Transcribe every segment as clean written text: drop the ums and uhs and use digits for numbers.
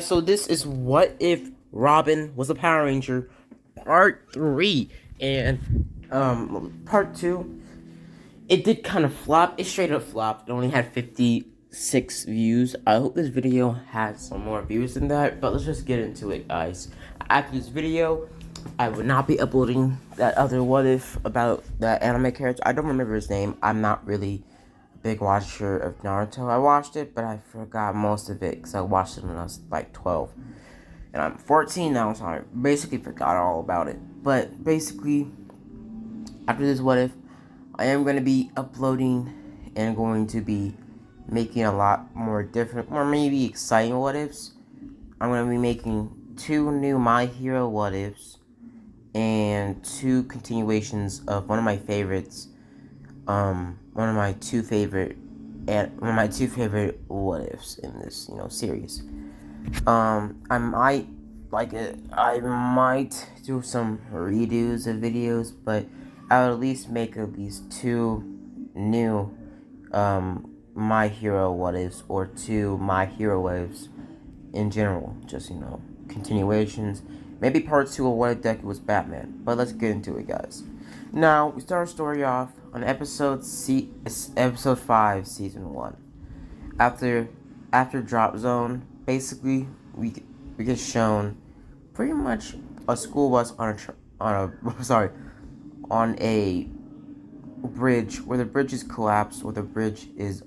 So this is What If Robin Was a Power Ranger, Part 3. And Part 2, it did kind of flop. It straight up flopped. It only had 56 views. I hope this video has some more views than that, but let's just get into it, guys. After this video, I would not be uploading that other What If about that anime character. I don't remember his name. I'm not really a big watcher of Naruto. I watched it, but I forgot most of it because I watched it when I was like 12. And I'm 14 now, so I basically forgot all about it. But basically, after this What If, I am going to be uploading and going to be making a lot more different, or maybe exciting What Ifs. I'm going to be making 2 new My Hero What Ifs and 2 continuations of one of my favorites, one of my two favorite What Ifs in this, series. I might do some redos of videos, but I'll at least make at least 2 new My Hero What Ifs or 2 My Hero Waves in general. Just, continuations. Maybe part 2 of What If Deku was Batman. But let's get into it, guys. Now, we start our story off on episode 5, season 1. After Drop Zone, basically we get shown pretty much a school bus on a bridge where the bridge is collapsed, where the bridge is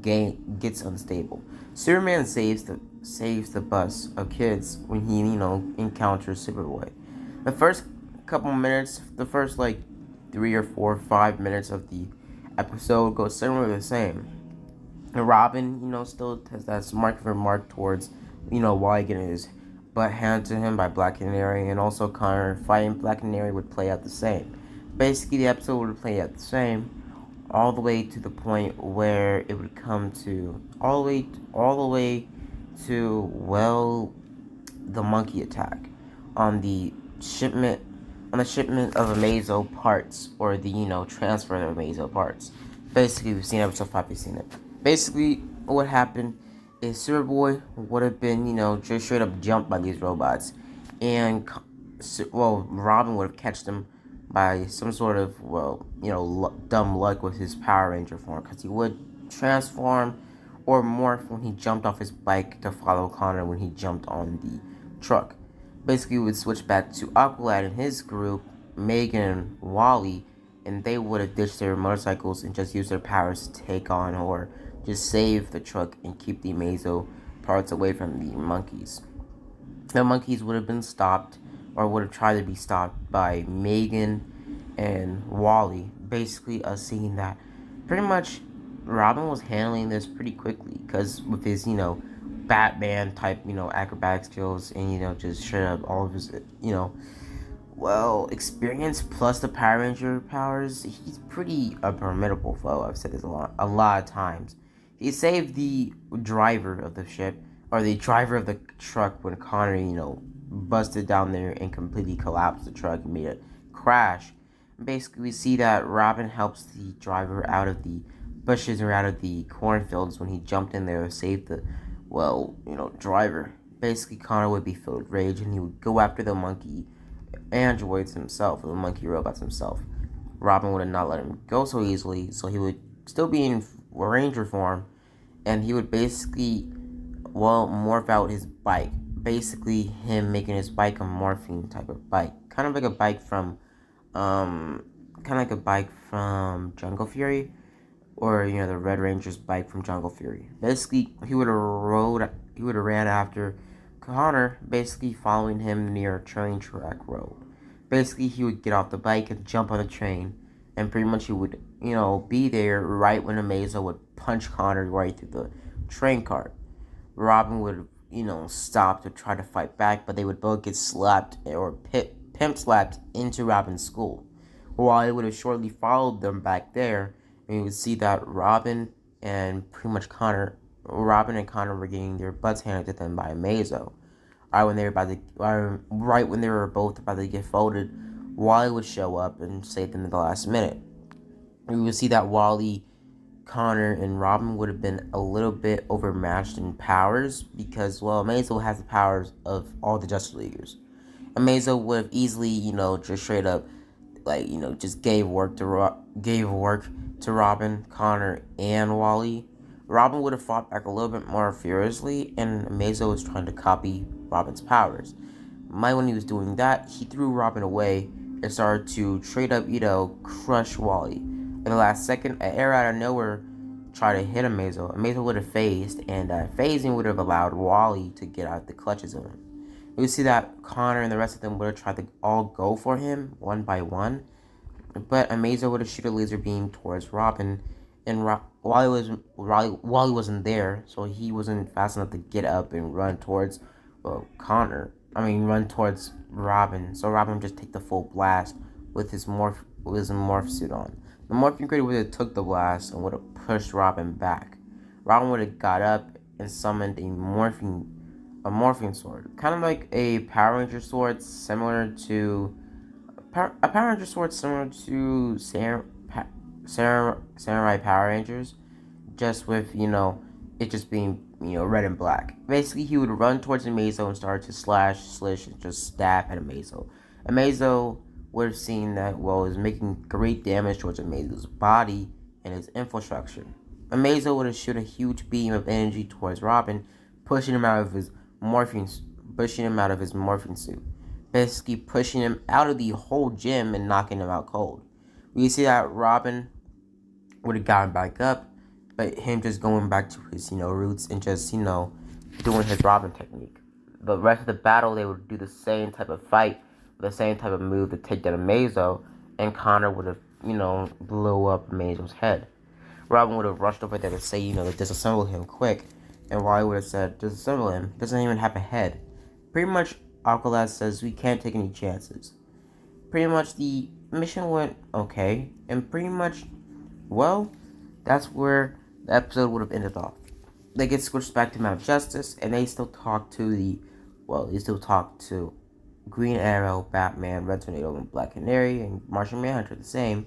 gets unstable. Superman saves the bus of kids when he encounters Superboy. The first couple minutes, the first like 3 or 4 5 minutes of the episode goes similar the same. And Robin, still has that smart remark towards, Wally getting his butt handed to him by Black Canary, and also Connor fighting Black Canary would play out the same. Basically, the episode would play out the same, all the way to the point where it would come to all the way to the monkey attack on the shipment of Amazo parts, or the transfer of Amazo parts. Basically, we've seen episode 5. We've seen it. Basically, what happened is Superboy would have been, just straight up jumped by these robots. And, Robin would have catched him by some sort of, dumb luck with his Power Ranger form. Because he would transform or morph when he jumped off his bike to follow Connor when he jumped on the truck. Basically, we would switch back to Aqualad and his group, Megan and Wally, and they would have ditched their motorcycles and just used their powers to take on or just save the truck and keep the Amazo parts away from the monkeys. The monkeys would have been stopped, or would have tried to be stopped, by Megan and Wally. Basically, us seeing that pretty much Robin was handling this pretty quickly, because with his, Batman type, acrobatic skills, and, just straight up all of his, experience plus the Power Ranger powers, he's pretty a formidable foe. I've said this a lot of times. He saved the driver of the ship, or the driver of the truck, when Connor, busted down there and completely collapsed the truck and made it crash. Basically, we see that Robin helps the driver out of the bushes or out of the cornfields when he jumped in there to save the, driver. Basically, Connor would be filled with rage and he would go after the monkey androids himself, or the monkey robots himself. Robin would have not let him go so easily, so he would still be in Ranger form, and he would basically, morph out his bike. Basically, him making his bike a morphine type of bike, kind of like a bike from, Jungle Fury, or the Red Ranger's bike from Jungle Fury. Basically, he would have ran after Connor, basically following him near a train track road. Basically, he would get off the bike and jump on the train, and pretty much he would, be there right when Amazo would punch Connor right through the train cart. Robin would, stop to try to fight back, but they would both get slapped or pimp slapped into Robin's school. While he would have shortly followed them back there, and you would see that Robin and Connor were getting their butts handed to them by Amazo. Right when they were both about to get folded, Wally would show up and save them at the last minute. We would see that Wally Connor and Robin would have been a little bit overmatched in powers because, well, Amazo has the powers of all the Justice Leaguers. Amazo would have easily, just straight up, like, just gave work to Robin, Connor, and Wally. Robin would have fought back a little bit more furiously, and Amazo was trying to copy Robin's powers. When he was doing that, he threw Robin away and started to straight up, crush Wally. In the last second, an arrow out of nowhere tried to hit Amazo. Amazo would have phased, and phasing would have allowed Wally to get out the clutches of him. We see that Connor and the rest of them would have tried to all go for him one by one, but Amazo would have shoot a laser beam towards Robin, and Wally wasn't there, so he wasn't fast enough to get up and run towards run towards Robin. So Robin would just take the full blast with his morph suit on. The morphing grid would have took the blast and would have pushed Robin back. Robin would have got up and summoned a morphing sword, kind of like a Power Ranger sword, similar to Samurai Power Rangers, just with it just being red and black. Basically, he would run towards Amazo and start to slash, slish, and just stab at Amazo. Amazo would have seen that, well, it was making great damage towards Amazo's body and his infrastructure. Amazo would have shoot a huge beam of energy towards Robin, pushing him out of his morphing suit, basically pushing him out of the whole gym and knocking him out cold. We see that Robin would have gotten back up, but him just going back to his roots and just doing his Robin technique. The rest of the battle, they would do the same type of fight, the same type of move to take down Amazo, and Connor would have blow up Amazo's head. Robin would have rushed over there to say to disassemble him quick, and Wally would have said, disassemble him, doesn't even have a head. Pretty much, Alcalaz says we can't take any chances. Pretty much the mission went okay, and pretty much, well, that's where the episode would have ended off. They get switched back to Mount Justice, and they still talk to Green Arrow, Batman, Red Tornado, and Black Canary, and Martian Manhunter the same.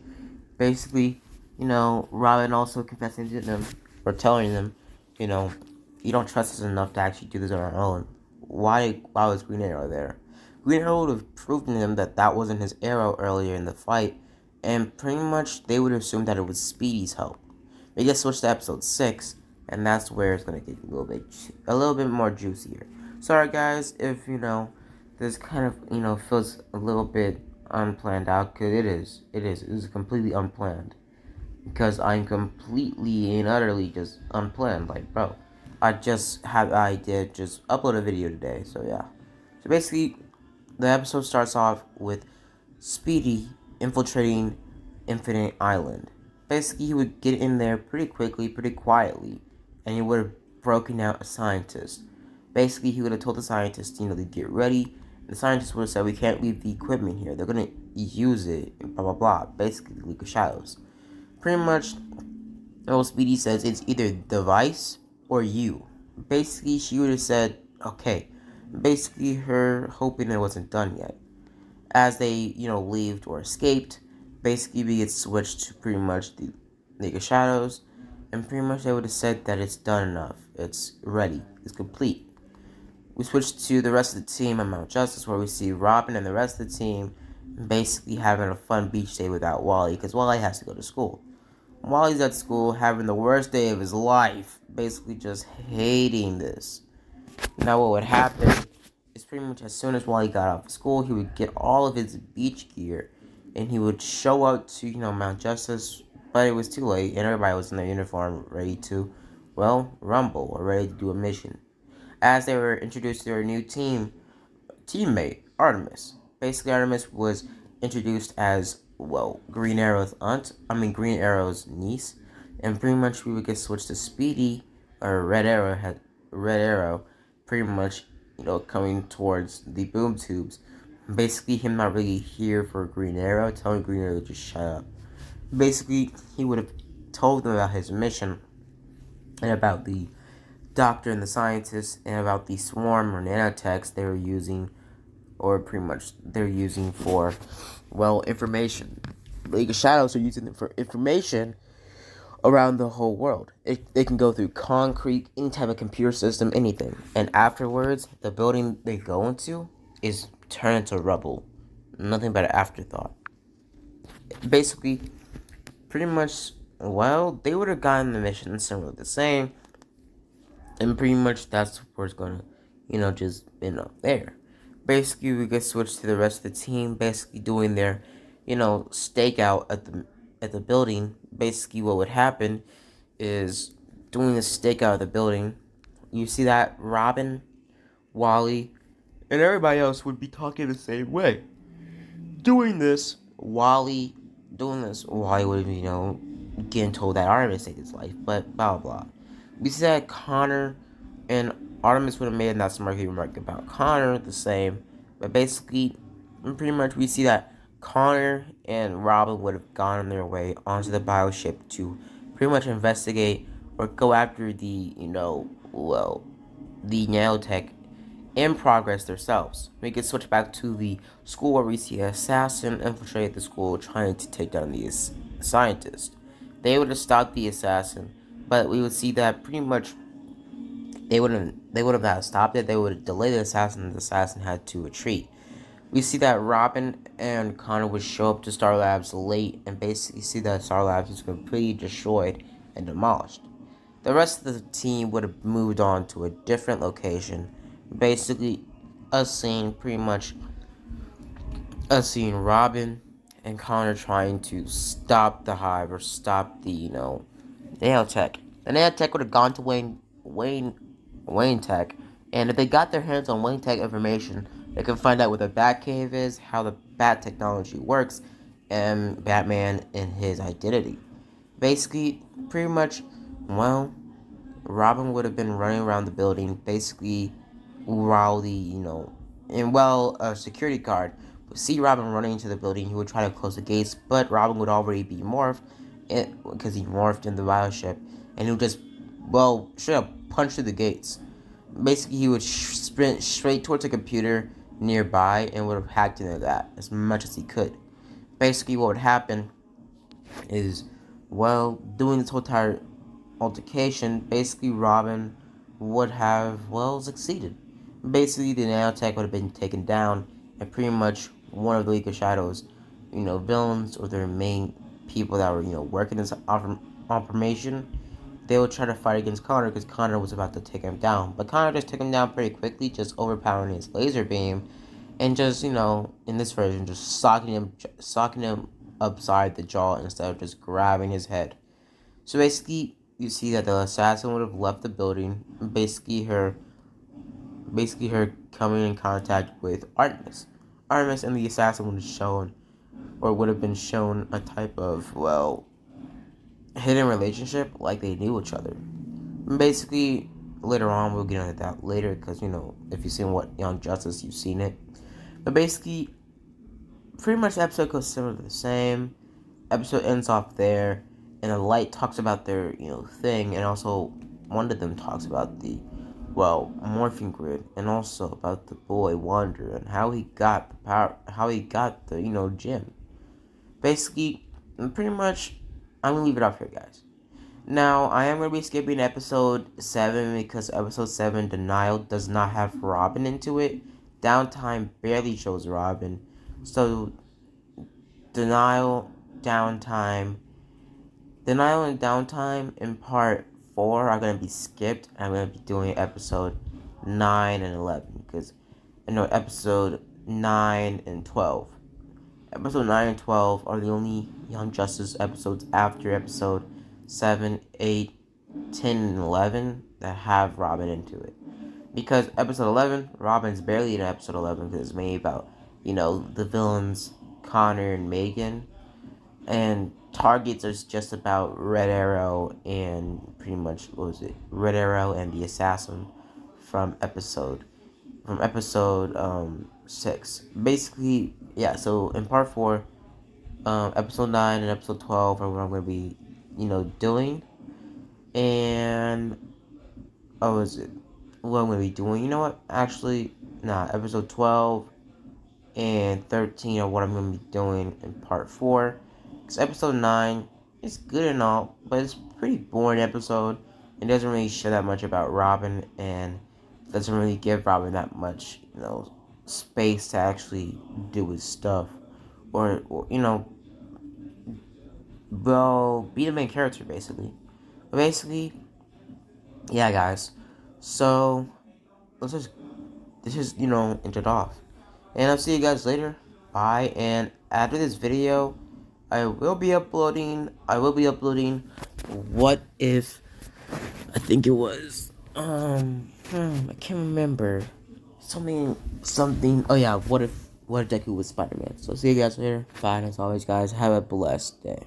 Basically, Robin also confessing to them, or telling them, you don't trust us enough to actually do this on our own. Why was Green Arrow there? Green Arrow would have proven to them that wasn't his arrow earlier in the fight, and pretty much they would assume that it was Speedy's help. They get switched to episode 6, and that's where it's gonna get a little bit more juicier. Sorry guys, if this kind of feels a little bit unplanned out, because it is completely unplanned, because I'm completely and utterly just unplanned. Like, bro, I did just upload a video today, so yeah. So basically, the episode starts off with Speedy infiltrating Infinite Island. Basically, he would get in there pretty quickly, pretty quietly, and he would have broken out a scientist. Basically, he would have told the scientist, to get ready. The scientist would have said, we can't leave the equipment here. They're going to use it, and blah, blah, blah. Basically, the League of Shadows. Pretty much, Speedy says it's either device or you. Basically, she would have said, okay. Basically, her hoping it wasn't done yet. As they, leaved or escaped, basically we get switched to pretty much the League of Shadows, and pretty much they would have said that it's done enough. It's ready. It's complete. We switch to the rest of the team at Mount Justice, where we see Robin and the rest of the team basically having a fun beach day without Wally, because Wally has to go to school. Wally's at school having the worst day of his life, basically just hating this. Now what would happen is pretty much as soon as Wally got out of school, he would get all of his beach gear, and he would show up to, Mount Justice, but it was too late, and everybody was in their uniform, ready to, rumble, or ready to do a mission. As they were introduced to their new teammate, Artemis. Basically, Artemis was introduced as, Green Arrow's niece, and pretty much we would get switched to Speedy, or Red Arrow, pretty much, coming towards the boom tubes. Basically, him not really here for Green Arrow, telling Green Arrow to just shut up. Basically, he would have told them about his mission, and about the doctor and the scientist, and about the swarm or nanotechs they were using, or pretty much they're using for, information. League of Shadows are using it for information around the whole world. They can go through concrete, any type of computer system, anything. And afterwards, the building they go into is turned into rubble. Nothing but an afterthought. Basically, pretty much, well, they would have gotten the mission similar the same. And pretty much that's where it's going to, just end up there. Basically, we get switched to the rest of the team, basically doing their, stakeout at the building. Basically, what would happen is doing the stakeout of the building. You see that Robin, Wally, and everybody else would be talking the same way. Wally Wally would, getting told that Artemis saved his life, but blah blah blah. We see that Connor and Artemis would have made that smart remark about Connor the same, but basically, pretty much we see that Connor and Robin would have gone on their way onto the bioship to pretty much investigate or go after the, the nanotech in progress themselves. We can switch back to the school where we see an assassin infiltrate the school trying to take down the scientist. They would have stopped the assassin, but we would see that pretty much they would have not stopped it. They would have delayed the assassin, and the assassin had to retreat. We see that Robin and Connor would show up to Star Labs late and basically see that Star Labs is completely destroyed and demolished. The rest of the team would have moved on to a different location. Basically, us seeing Robin and Connor trying to stop the hive or stop the, nanotech. The nanotech would have gone to Wayne Tech, and if they got their hands on Wayne Tech information, they can find out what the Batcave is, how the Bat technology works, and Batman and his identity. Basically, pretty much, well, Robin would have been running around the building, basically, while a security guard would see Robin running into the building. He would try to close the gates, but Robin would already be morphed, because he morphed in the bioship, and he would just, straight up punch through the gates. Basically, he would sprint straight towards a computer nearby and would have hacked into that as much as he could. Basically, what would happen is, doing this whole entire altercation, basically Robin would have, succeeded. Basically, the nanotech would have been taken down, and pretty much one of the League of Shadows, villains or their main people that were, working this operation, they would try to fight against Connor because Connor was about to take him down. But Connor just took him down pretty quickly, just overpowering his laser beam, and just, in this version, just socking him upside the jaw instead of just grabbing his head. So basically, you see that the assassin would have left the building. Basically her coming in contact with Artemis. Artemis and the assassin would have been shown a type of, hidden relationship, like they knew each other. Basically, later on, we'll get into that later, because, if you've seen what Young Justice, you've seen it. But basically, pretty much the episode goes similar to the same. Episode ends off there, and the light talks about their, thing, and also one of them talks about the, morphing grid, and also about the boy Wander and how he got the power, how he got the, gem. Basically, pretty much, I'm gonna leave it off here, guys. Now, I am gonna be skipping episode 7 because episode 7, Denial, does not have Robin into it. Downtime barely shows Robin. So, Denial and Downtime in part 4 are going to be skipped. I'm going to be doing episode 9 and 11. Because, episode 9 and 12. Episode 9 and 12 are the only Young Justice episodes after episode 7, 8, 10, and 11 that have Robin into it. Because episode 11, Robin's barely in episode 11 because it's mainly about, the villains, Connor and Megan. And targets are just about Red Arrow and pretty much, Red Arrow and the Assassin from episode 6. Basically, yeah, so in part 4, episode 9 and episode 12 are what I'm going to be, doing. And, what I'm going to be doing? You know what? Actually, episode 12 and 13 are what I'm going to be doing in part 4. Because episode 9, it's good and all, but it's a pretty boring episode. It doesn't really show that much about Robin, and doesn't really give Robin that much, space to actually do his stuff, or well, be the main character basically. But basically, yeah, guys. So let's just end it off, and I'll see you guys later. Bye. And after this video, I will be uploading. What if? I think it was. I can't remember. Something. Oh yeah. What if Deku was Spider-Man? So see you guys later. Bye. And as always, guys, have a blessed day.